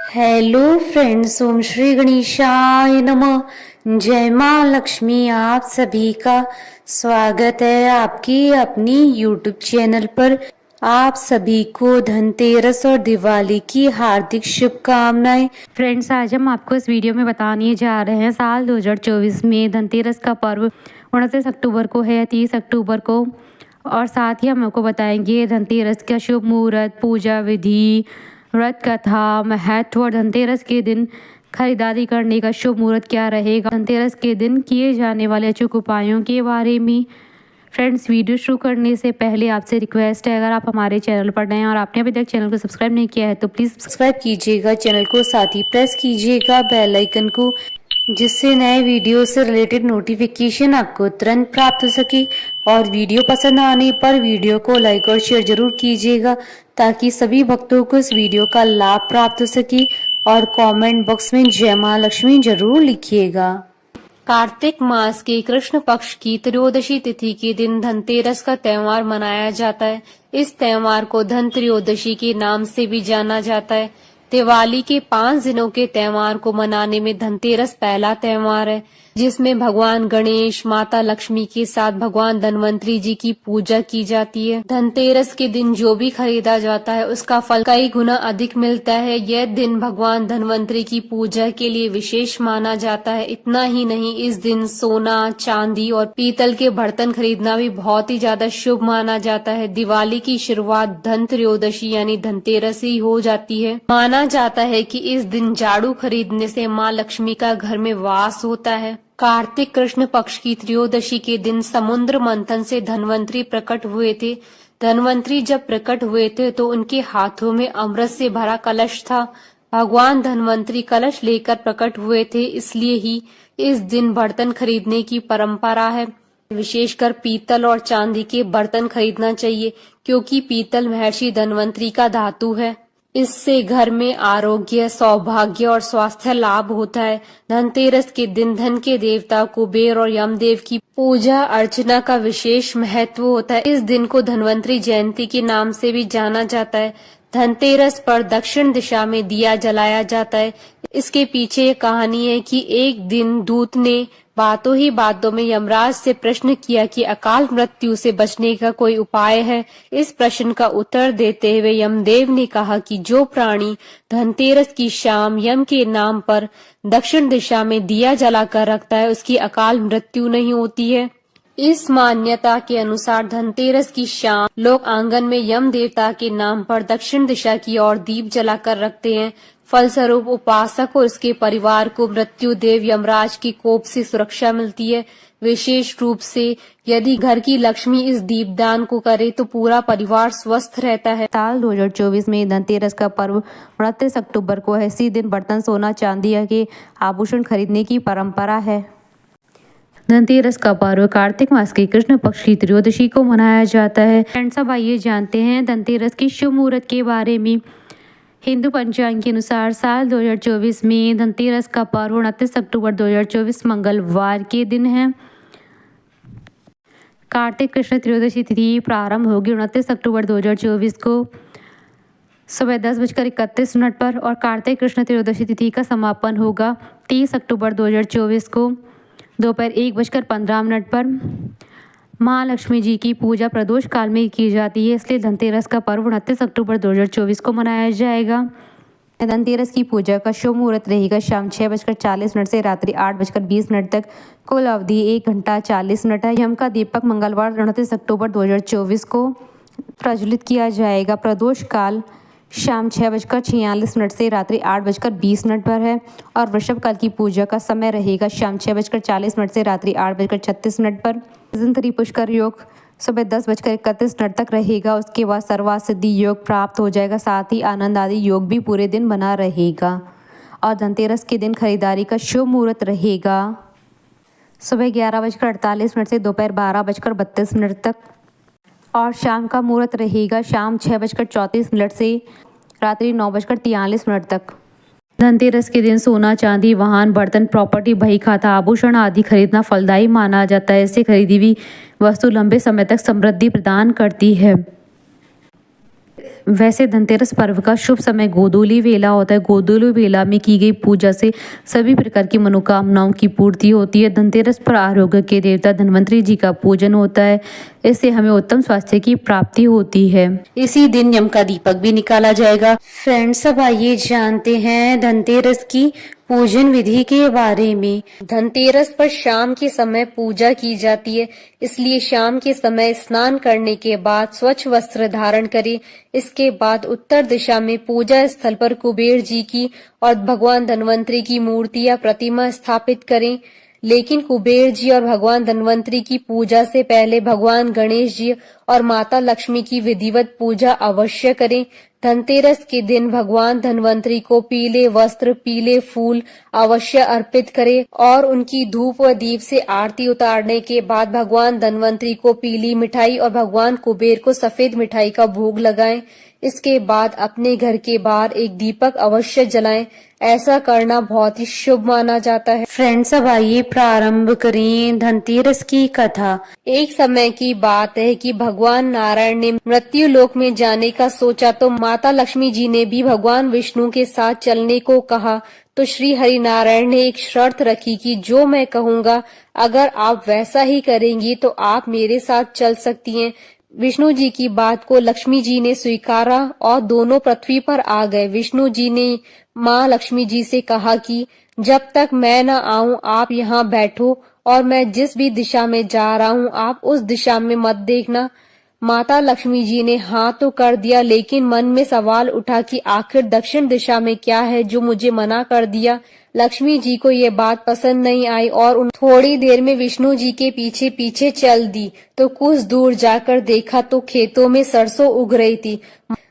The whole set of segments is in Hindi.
हेलो फ्रेंड्स, ओम श्री गणेशाय नमः। जय माँ लक्ष्मी। आप सभी का स्वागत है आपकी अपनी यूट्यूब चैनल पर। आप सभी को धनतेरस और दिवाली की हार्दिक शुभकामनाएं। फ्रेंड्स, आज हम आपको इस वीडियो में बताने जा रहे हैं साल 2024 में धनतेरस का पर्व 29 अक्टूबर को है, 30 अक्टूबर को। और साथ ही हम आपको बताएंगे धनतेरस का शुभ मुहूर्त, पूजा विधि, व्रत कथा, महत्व और धनतेरस के दिन खरीदारी करने का शुभ मुहूर्त क्या रहेगा, धनतेरस के दिन किए जाने वाले अचूक उपायों के बारे में। फ्रेंड्स, वीडियो शुरू करने से पहले आपसे रिक्वेस्ट है, अगर आप हमारे चैनल पर नए हैं और आपने अभी तक चैनल को सब्सक्राइब नहीं किया है तो प्लीज़ सब्सक्राइब कीजिएगा चैनल को, साथ ही प्रेस कीजिएगा बेल आइकन को, जिससे नए वीडियो से रिलेटेड नोटिफिकेशन आपको तुरंत प्राप्त हो सके। और वीडियो पसंद आने पर वीडियो को लाइक और शेयर जरूर कीजिएगा ताकि सभी भक्तों को इस वीडियो का लाभ प्राप्त हो सके। और कमेंट बॉक्स में जय माँ लक्ष्मी जरूर लिखिएगा। कार्तिक मास के कृष्ण पक्ष की त्रयोदशी तिथि के दिन धनतेरस का त्योहार मनाया जाता है। इस त्योहार को धन त्रयोदशी के नाम से भी जाना जाता है। दिवाली के 5 दिनों के त्योहार को मनाने में धनतेरस पहला त्योहार है, जिसमें भगवान गणेश, माता लक्ष्मी के साथ भगवान धनवंतरी जी की पूजा की जाती है। धनतेरस के दिन जो भी खरीदा जाता है उसका फल कई गुना अधिक मिलता है। यह दिन भगवान धनवंतरी की पूजा के लिए विशेष माना जाता है। इतना ही नहीं, इस दिन सोना, चांदी और पीतल के बर्तन खरीदना भी बहुत ही ज्यादा शुभ माना जाता है। दिवाली की शुरुआत धन त्रयोदशी यानी धनतेरस ही हो जाती है। माना जाता है कि इस दिन झाड़ू खरीदने से माँ लक्ष्मी का घर में वास होता है। कार्तिक कृष्ण पक्ष की त्रयोदशी के दिन समुद्र मंथन से धनवंतरी प्रकट हुए थे। धनवंतरी जब प्रकट हुए थे तो उनके हाथों में अमृत से भरा कलश था। भगवान धनवंतरी कलश लेकर प्रकट हुए थे, इसलिए ही इस दिन बर्तन खरीदने की परंपरा है। विशेषकर पीतल और चांदी के बर्तन खरीदना चाहिए, क्योंकि पीतल महर्षि धनवंतरी का धातु है। इससे घर में आरोग्य, सौभाग्य और स्वास्थ्य लाभ होता है। धनतेरस के दिन धन के देवता कुबेर और यमदेव की पूजा अर्चना का विशेष महत्व होता है। इस दिन को धनवंतरी जयंती के नाम से भी जाना जाता है। धनतेरस पर दक्षिण दिशा में दिया जलाया जाता है। इसके पीछे ये कहानी है कि एक दिन दूत ने बातों ही बातों में यमराज से प्रश्न किया कि अकाल मृत्यु से बचने का कोई उपाय है। इस प्रश्न का उत्तर देते हुए यमदेव ने कहा कि जो प्राणी धनतेरस की शाम यम के नाम पर दक्षिण दिशा में दिया जलाकर रखता है उसकी अकाल मृत्यु नहीं होती है। इस मान्यता के अनुसार धनतेरस की शाम लोग आंगन में यम देवता के नाम पर दक्षिण दिशा की ओर दीप जलाकर रखते हैं। फलस्वरूप उपासक और उसके परिवार को मृत्यु देव यमराज की कोप से सुरक्षा मिलती है। विशेष रूप से यदि घर की लक्ष्मी इस दीपदान को करे तो पूरा परिवार स्वस्थ रहता है। साल 2024 में धनतेरस का पर्व 29 अक्टूबर को है। इसी दिन बर्तन, सोना, चांदी के आभूषण खरीदने की परंपरा है। धनतेरस का पर्व कार्तिक मास के कृष्ण पक्ष की त्रयोदशी को मनाया जाता है। फ्रेंड्स, अब आइए जानते हैं धनतेरस की शुभ मुहूर्त के बारे में। हिंदू पंचांग के अनुसार साल 2024 में धनतेरस का पर्व 29 अक्टूबर 2024 मंगलवार के दिन है। कार्तिक कृष्ण त्रयोदशी तिथि प्रारंभ होगी 29 अक्टूबर 2024 को सुबह 10:31 पर और कार्तिक कृष्ण त्रयोदशी तिथि का समापन होगा 30 अक्टूबर 2024 को दोपहर 1:15 पर। माँ लक्ष्मी जी की पूजा प्रदोष काल में की जाती है, इसलिए धनतेरस का पर्व 29 अक्टूबर 2024 को मनाया जाएगा। धनतेरस की पूजा का शुभ मुहूर्त रहेगा शाम 6:40 से रात्रि 8:20 तक। कुल अवधि 1 घंटा 40 मिनट है। यम का दीपक मंगलवार 29 अक्टूबर 2024 को प्रज्वलित किया जाएगा। प्रदोष काल शाम 6:46 से रात्रि 8:20 पर है और वृषभ काल की पूजा का समय रहेगा शाम 6:40 से रात्रि 8:36 पर। धन्वंतरि पुष्कर योग सुबह 10:31 तक रहेगा। उसके बाद सर्वार्थ सिद्धि योग प्राप्त हो जाएगा, साथ ही आनंद आदि योग भी पूरे दिन बना रहेगा। और धनतेरस के दिन खरीदारी का शुभ मुहूर्त रहेगा सुबह 11:48 से दोपहर 12:32 तक और शाम का मुहूर्त रहेगा शाम 6:34 से रात्रि 9:43 तक। धनतेरस के दिन सोना, चांदी, वाहन, बर्तन, प्रॉपर्टी, बही खाता, आभूषण आदि खरीदना फलदायी माना जाता है। इससे खरीदी हुई वस्तु लंबे समय तक समृद्धि प्रदान करती है। वैसे धनतेरस पर्व का शुभ समय गोधूली वेला होता है। गोधूली वेला में की गई पूजा से सभी प्रकार की मनोकामनाओं की पूर्ति होती है। धनतेरस पर आरोग्य के देवता धन्वंतरी जी का पूजन होता है। इससे हमें उत्तम स्वास्थ्य की प्राप्ति होती है। इसी दिन यम का दीपक भी निकाला जाएगा। फ्रेंड्स, अब आइए जानते हैं धनतेरस की पूजन विधि के बारे में। धनतेरस पर शाम के समय पूजा की जाती है, इसलिए शाम के समय स्नान करने के बाद स्वच्छ वस्त्र धारण करें। इसके बाद उत्तर दिशा में पूजा स्थल पर कुबेर जी की और भगवान धन्वंतरी की मूर्ति या प्रतिमा स्थापित करें। लेकिन कुबेर जी और भगवान धन्वंतरी की पूजा से पहले भगवान गणेश जी और माता लक्ष्मी की विधिवत पूजा अवश्य करें। धनतेरस के दिन भगवान धन्वंतरी को पीले वस्त्र, पीले फूल अवश्य अर्पित करें और उनकी धूप व दीप से आरती उतारने के बाद भगवान धन्वंतरी को पीली मिठाई और भगवान कुबेर को सफेद मिठाई का भोग लगाएं। इसके बाद अपने घर के बाहर एक दीपक अवश्य जलाएं। ऐसा करना बहुत ही शुभ माना जाता है। फ्रेंड्स, अब आइए प्रारंभ करें धनतेरस की कथा। एक समय की बात है कि भगवान नारायण ने मृत्यु लोक में जाने का सोचा तो माता लक्ष्मी जी ने भी भगवान विष्णु के साथ चलने को कहा। तो श्री हरि नारायण ने एक शर्त रखी कि जो मैं कहूँगा अगर आप वैसा ही करेंगी तो आप मेरे साथ चल सकती हैं। विष्णु जी की बात को लक्ष्मी जी ने स्वीकारा और दोनों पृथ्वी पर आ गए। विष्णु जी ने माँ लक्ष्मी जी से कहा कि जब तक मैं न आऊं आप यहाँ बैठो और मैं जिस भी दिशा में जा रहा हूँ आप उस दिशा में मत देखना। माता लक्ष्मी जी ने हाँ तो कर दिया, लेकिन मन में सवाल उठा कि आखिर दक्षिण दिशा में क्या है जो मुझे मना कर दिया। लक्ष्मी जी को ये बात पसंद नहीं आई और उन थोड़ी देर में विष्णु जी के पीछे पीछे चल दी। तो कुछ दूर जाकर देखा तो खेतों में सरसों उग रही थी।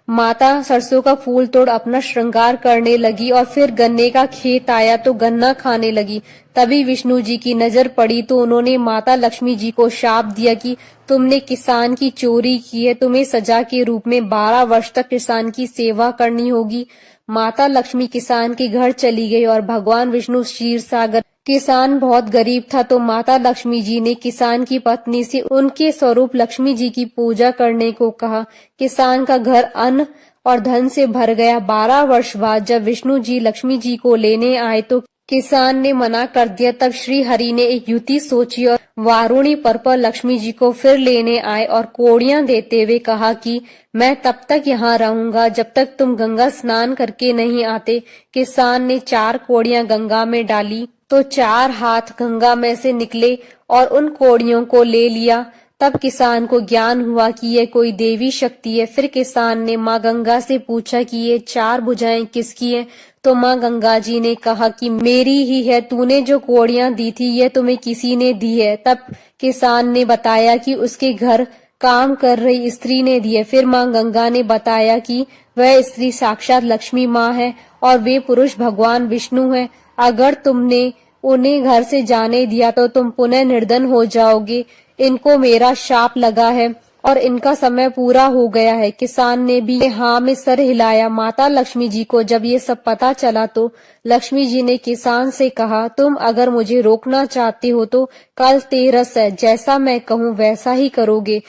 माता सरसों का फूल तोड़ अपना श्रृंगार करने लगी और फिर गन्ने का खेत आया तो गन्ना खाने लगी। तभी विष्णु जी की नजर पड़ी तो उन्होंने माता लक्ष्मी जी को शाप दिया कि तुमने किसान की चोरी की है, तुम्हें सजा के रूप में 12 वर्ष तक किसान की सेवा करनी होगी। माता लक्ष्मी किसान के घर चली गई और भगवान विष्णु क्षीर सागर। किसान बहुत गरीब था तो माता लक्ष्मी जी ने किसान की पत्नी से उनके स्वरूप लक्ष्मी जी की पूजा करने को कहा। किसान का घर अन्न और धन से भर गया। 12 वर्ष बाद जब विष्णु जी लक्ष्मी जी को लेने आए तो किसान ने मना कर दिया। तब श्री हरि ने एक युक्ति सोची और वारुणी पर्व पर लक्ष्मी जी को फिर लेने आए और कोड़ियां देते हुए कहा कि मैं तब तक यहाँ रहूंगा जब तक तुम गंगा स्नान करके नहीं आते। किसान ने 4 कोड़ियां गंगा में डाली तो 4 हाथ गंगा में से निकले और उन कोड़ियों को ले लिया। तब किसान को ज्ञान हुआ कि यह कोई देवी शक्ति है। फिर किसान ने माँ गंगा से पूछा कि ये 4 भुजाएं किसकी हैं? तो माँ गंगा जी ने कहा कि मेरी ही है, तूने जो कोड़ियां दी थी ये तुम्हें किसी ने दी है। तब किसान ने बताया कि उसके घर काम कर रही स्त्री ने दी है। फिर माँ गंगा ने बताया कि वह स्त्री साक्षात लक्ष्मी माँ है और वे पुरुष भगवान विष्णु है। अगर तुमने उन्हें घर से जाने दिया तो तुम पुनः निर्धन हो जाओगे। इनको मेरा शाप लगा है और इनका समय पूरा हो गया है। किसान ने भी हाँ में सर हिलाया। माता लक्ष्मी जी को जब ये सब पता चला तो लक्ष्मी जी ने किसान से कहा, तुम अगर मुझे रोकना चाहते हो तो कल तेरस है, जैसा मैं कहूँ वैसा ही करोगे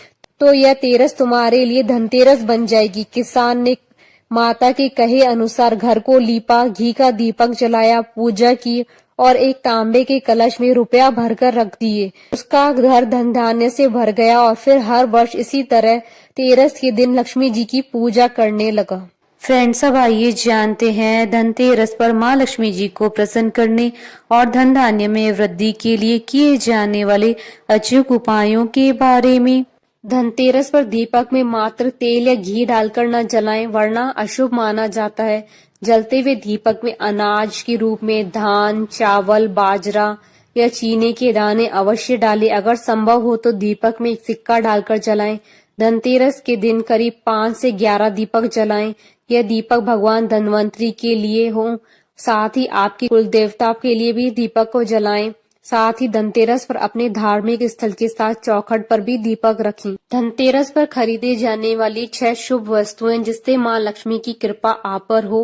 तो यह तेरस तुम्हारे लिए धनतेरस बन जाएगी। किसान ने माता के कहे अनुसार घर को लीपा, घी का दीपक जलाया, पूजा की और एक तांबे के कलश में रुपया भरकर रख दिए। उसका घर धन धान्य से भर गया और फिर हर वर्ष इसी तरह तेरस के दिन लक्ष्मी जी की पूजा करने लगा। फ्रेंड्स, अब आइए जानते हैं धनतेरस पर माँ लक्ष्मी जी को प्रसन्न करने और धन धान्य में वृद्धि के लिए किए जाने वाले अचूक उपायों के बारे में। धनतेरस पर दीपक में मात्र तेल या घी डालकर न जलाएं, वरना अशुभ माना जाता है। जलते हुए दीपक में अनाज के रूप में धान, चावल, बाजरा या चीनी के दाने अवश्य डालें। अगर संभव हो तो दीपक में एक सिक्का डालकर जलाएं। धनतेरस के दिन करीब 5 से 11 दीपक जलाएं। यह दीपक भगवान धन्वंतरी के लिए हो, साथ ही आपके कुल देवता के लिए भी दीपक को जलाएं। साथ ही धनतेरस पर अपने धार्मिक स्थल के साथ चौखट पर भी दीपक रखें। धनतेरस पर खरीदे जाने वाली 6 शुभ वस्तुएं जिससे माँ लक्ष्मी की कृपा आप पर हो।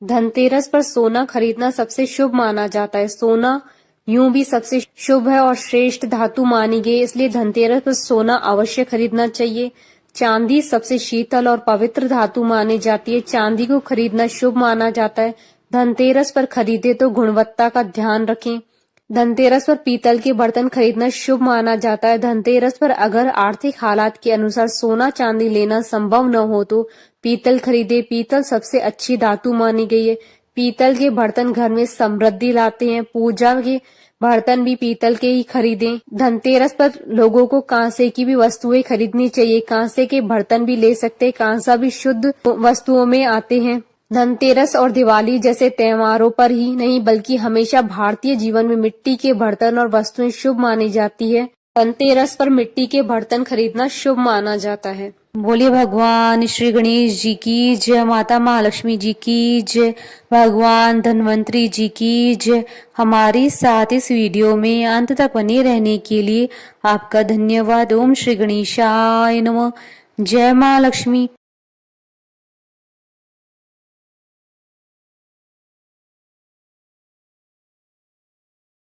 धनतेरस पर सोना खरीदना सबसे शुभ माना जाता है। सोना यूं भी सबसे शुभ है और श्रेष्ठ धातु मानी गई, इसलिए धनतेरस पर सोना अवश्य खरीदना चाहिए। चांदी सबसे शीतल और पवित्र धातु मानी जाती है। चांदी को खरीदना शुभ माना जाता है। धनतेरस पर खरीदे तो गुणवत्ता का ध्यान रखें। धनतेरस पर पीतल के बर्तन खरीदना शुभ माना जाता है। धनतेरस पर अगर आर्थिक हालात के अनुसार सोना चांदी लेना संभव न हो तो पीतल खरीदे। पीतल सबसे अच्छी धातु मानी गई है। पीतल के बर्तन घर में समृद्धि लाते हैं। पूजा के बर्तन भी पीतल के ही खरीदें। धनतेरस पर लोगों को कांसे की भी वस्तुएं खरीदनी चाहिए। कांसे के बर्तन भी ले सकते हैं। कांसा भी शुद्ध वस्तुओं में आते हैं। धनतेरस और दिवाली जैसे त्योहारों पर ही नहीं बल्कि हमेशा भारतीय जीवन में मिट्टी के बर्तन और वस्तुएं शुभ मानी जाती है। धनतेरस पर मिट्टी के बर्तन खरीदना शुभ माना जाता है। बोलिए भगवान श्री गणेश जी की जय, माता महालक्ष्मी जी की जय, भगवान धन्वंतरी जी की जय। हमारे साथ इस वीडियो में अंत तक बने रहने के लिए आपका धन्यवाद। ओम श्री गणेशाय नमः। जय माँ लक्ष्मी।